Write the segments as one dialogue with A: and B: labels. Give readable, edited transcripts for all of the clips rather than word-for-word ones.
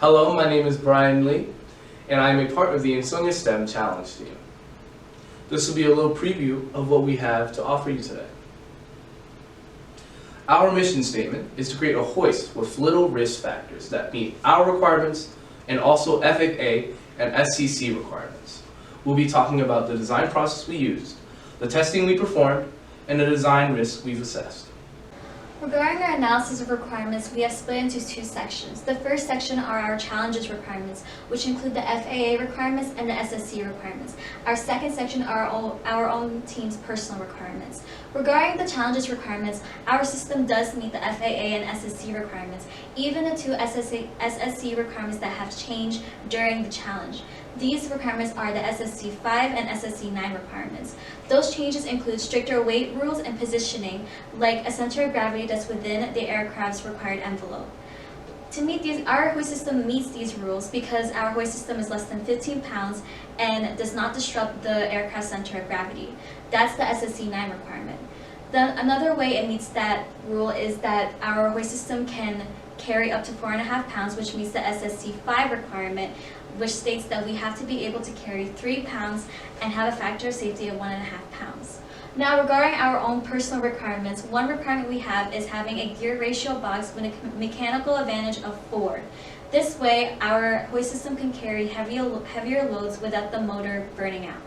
A: Hello, my name is Brian Lee, and I am a part of the Ansonia STEM Challenge team. This will be a little preview of what we have to offer you today. Our mission statement is to create a hoist with little risk factors that meet our requirements and also FAA and SCC requirements. We'll be talking about the design process we used, the testing we performed, and the design risks we've assessed.
B: Regarding our analysis of requirements, we have split into two sections. The first section are our challenges requirements, which include the FAA requirements and the SSC requirements. Our second section are our own team's personal requirements. Regarding the challenges requirements, our system does meet the FAA and SSC requirements, even the two SSC requirements that have changed during the challenge. These requirements are the SSC 5 and SSC 9 requirements. Those changes include stricter weight rules and positioning, like a center of gravity that's within the aircraft's required envelope. To meet these, our hoist system meets these rules because our hoist system is less than 15 pounds and does not disrupt the aircraft's center of gravity. That's the SSC 9 requirement. Another way it meets that rule is that our hoist system can carry up to 4.5 pounds, which meets the SSC 5 requirement, which states that we have to be able to carry 3 pounds and have a factor of safety of 1.5 pounds. Now, regarding our own personal requirements, one requirement we have is having a gear ratio box with a mechanical advantage of 4. This way, our hoist system can carry heavier loads without the motor burning out.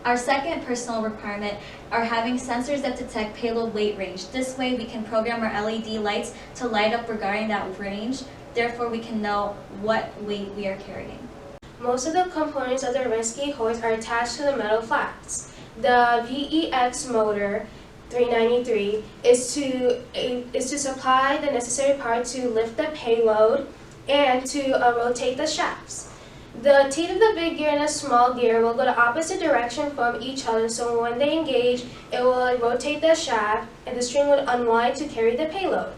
B: Our second personal requirement are having sensors that detect payload weight range. This way, we can program our LED lights to light up regarding that range. Therefore, we can know what weight we are carrying.
C: Most of the components of the rescue hoist are attached to the metal flats. The VEX motor 393 is to supply the necessary power to lift the payload and to rotate the shafts. The teeth of the big gear and the small gear will go the opposite direction from each other, so when they engage, it will rotate the shaft and the string will unwind to carry the payload.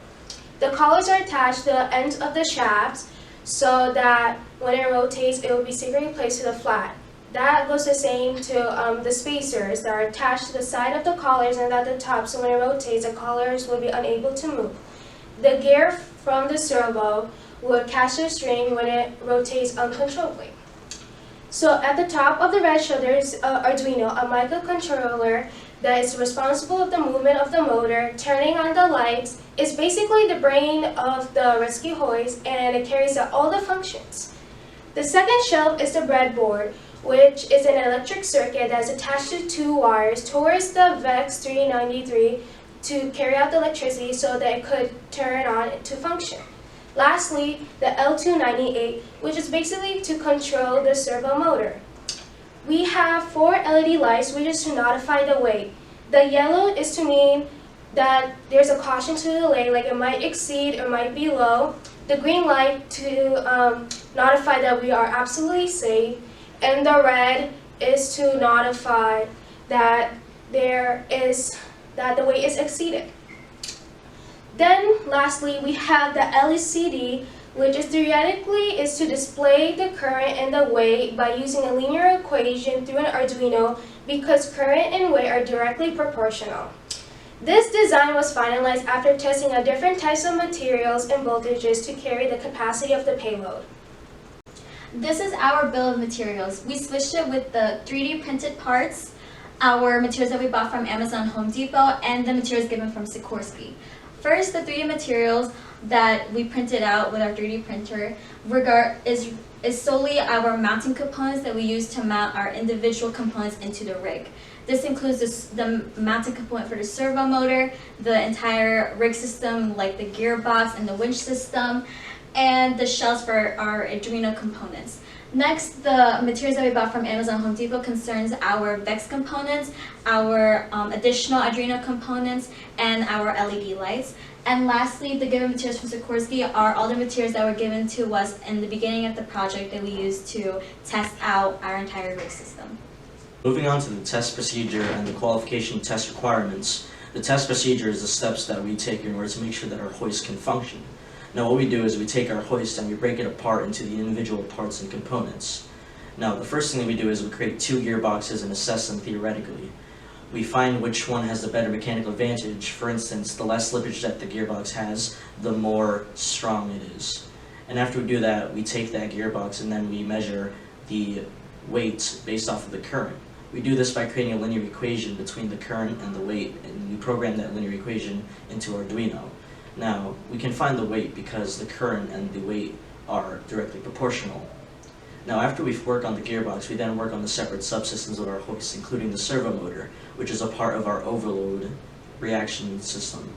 C: The collars are attached to the ends of the shafts so that when it rotates, it will be securely placed to the flat. That goes the same to the spacers that are attached to the side of the collars and at the top, so when it rotates, the collars will be unable to move. The gear from the servo will catch the string when it rotates uncontrollably. So at the top of the red shell, there is Arduino, a microcontroller that is responsible for the movement of the motor, turning on the lights. It's basically the brain of the rescue hoist, and it carries out all the functions. The second shelf is the breadboard, which is an electric circuit that is attached to 2 wires towards the VEX 393 to carry out the electricity so that it could turn on to function. Lastly, the L298, which is basically to control the servo motor. We have 4 LED lights, which is to notify the weight. The yellow is to mean that there's a caution to delay, like it might exceed or might be low. The green light to notify that we are absolutely safe. And the red is to notify that the weight is exceeded. Then lastly, we have the LCD, which is theoretically is to display the current and the weight by using a linear equation through an Arduino because current and weight are directly proportional. This design was finalized after testing out different types of materials and voltages to carry the capacity of the payload.
B: This is our bill of materials. We switched it with the 3D printed parts, our materials that we bought from Amazon, Home Depot, and the materials given from Sikorsky. First, the 3D materials that we printed out with our 3D printer is solely our mounting components that we use to mount our individual components into the rig. This includes the mounting component for the servo motor, the entire rig system like the gearbox and the winch system, and the shells for our Arduino components. Next, the materials that we bought from Amazon Home Depot concerns our VEX components, our additional Arduino components, and our LED lights. And lastly, the given materials from Sikorsky are all the materials that were given to us in the beginning of the project that we used to test out our entire rig system.
D: Moving on to the test procedure and the qualification test requirements, the test procedure is the steps that we take in order to make sure that our hoist can function. Now what we do is we take our hoist and we break it apart into the individual parts and components. Now the first thing that we do is we create 2 gearboxes and assess them theoretically. We find which one has the better mechanical advantage. For instance, the less slippage that the gearbox has, the more strong it is. And after we do that, we take that gearbox and then we measure the weight based off of the current. We do this by creating a linear equation between the current and the weight, and we program that linear equation into Arduino. Now, we can find the weight because the current and the weight are directly proportional. Now, after we've worked on the gearbox, we then work on the separate subsystems of our hoist, including the servo motor, which is a part of our overload reaction system.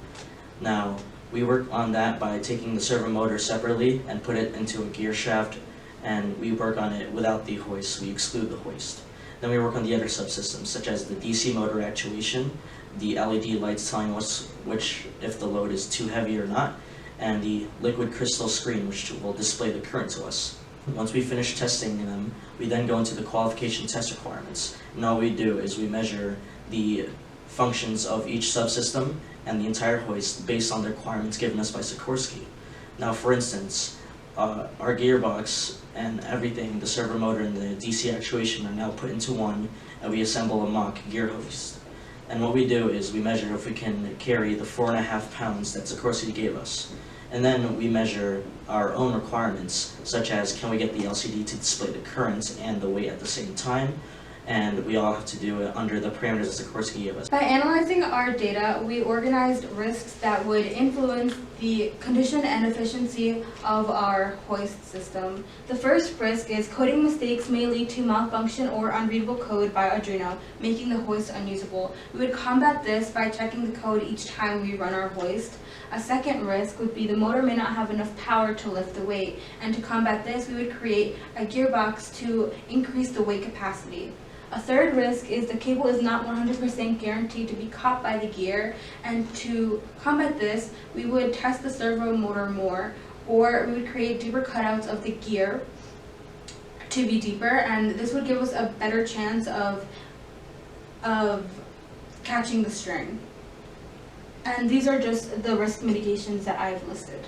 D: Now, we work on that by taking the servo motor separately and put it into a gear shaft, and we work on it without the hoist. We exclude the hoist. Then we work on the other subsystems, such as the DC motor actuation, the LED lights telling us if the load is too heavy or not, and the liquid crystal screen, which will display the current to us. Once we finish testing them, we then go into the qualification test requirements. And all we do is we measure the functions of each subsystem and the entire hoist based on the requirements given us by Sikorsky. Now, for instance, our gearbox and everything, the servo motor and the DC actuation, are now put into one, and we assemble a mock gear hoist. And what we do is we measure if we can carry the 4.5 pounds that Sikorsky gave us. And then we measure our own requirements, such as can we get the LCD to display the current and the weight at the same time, and we all have to do it under the parameters that Sikorsky gave us.
E: By analyzing our data, we organized risks that would influence the condition and efficiency of our hoist system. The first risk is coding mistakes may lead to malfunction or unreadable code by Arduino, making the hoist unusable. We would combat this by checking the code each time we run our hoist. A second risk would be the motor may not have enough power to lift the weight, and to combat this, we would create a gearbox to increase the weight capacity. A third risk is the cable is not 100% guaranteed to be caught by the gear, and to combat this, we would test the servo motor more, or we would create deeper cutouts of the gear to be deeper, and this would give us a better chance of catching the string. And these are just the risk mitigations that I've listed.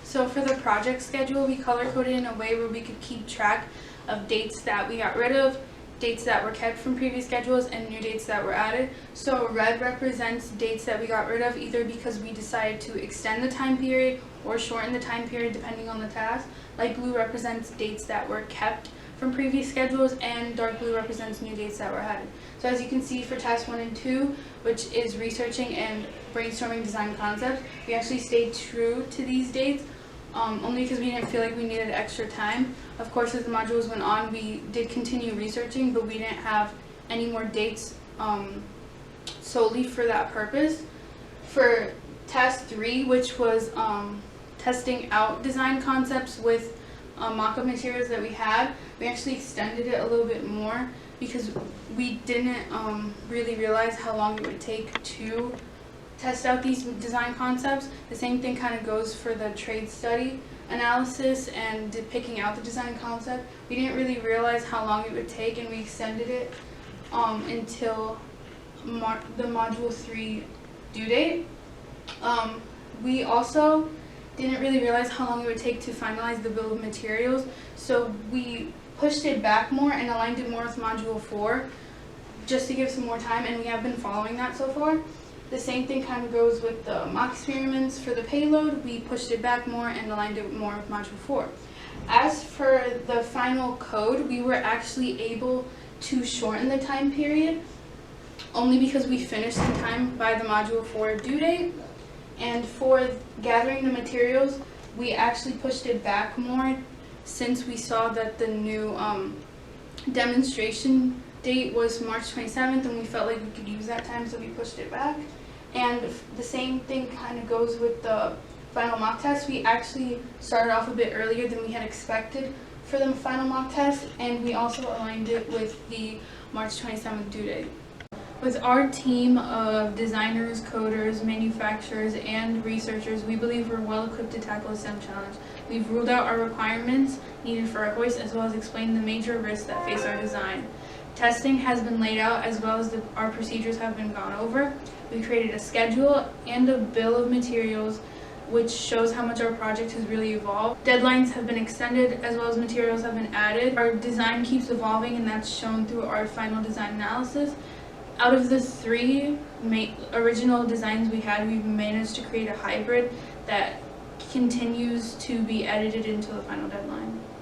F: So for the project schedule, we color-coded in a way where we could keep track of dates that we got rid of, dates that were kept from previous schedules, and new dates that were added. So red represents dates that we got rid of either because we decided to extend the time period or shorten the time period depending on the task. Light blue represents dates that were kept from previous schedules, and dark blue represents new dates that were added. So as you can see for task 1 and 2, which is researching and brainstorming design concepts, we actually stayed true to these dates, only because we didn't feel like we needed extra time. Of course, as the modules went on, we did continue researching, but we didn't have any more dates solely for that purpose. For task 3, which was testing out design concepts with mock-up materials that we had, we actually extended it a little bit more because we didn't really realize how long it would take to test out these design concepts. The same thing kind of goes for the trade study analysis and picking out the design concept. We didn't really realize how long it would take, and we extended it until the module 3 due date. We also didn't really realize how long it would take to finalize the bill of materials, so we pushed it back more and aligned it more with module 4 just to give some more time, and we have been following that so far. The same thing kind of goes with the mock experiments for the payload. We pushed it back more and aligned it more with module 4. As for the final code, we were actually able to shorten the time period only because we finished in time by the module 4 due date. And for gathering the materials, we actually pushed it back more since we saw that the new demonstration date was March 27th, and we felt like we could use that time, so we pushed it back. And the same thing kind of goes with the final mock test. We actually started off a bit earlier than we had expected for the final mock test, and we also aligned it with the March 27th due date. With our team of designers, coders, manufacturers, and researchers, we believe we're well equipped to tackle the STEM challenge. We've ruled out our requirements needed for our hoist, as well as explained the major risks that face our design. Testing has been laid out, as well as our procedures have been gone over. We created a schedule and a bill of materials which shows how much our project has really evolved. Deadlines have been extended, as well as materials have been added. Our design keeps evolving, and that's shown through our final design analysis. Out of the 3 original designs we had, we've managed to create a hybrid that continues to be edited until the final deadline.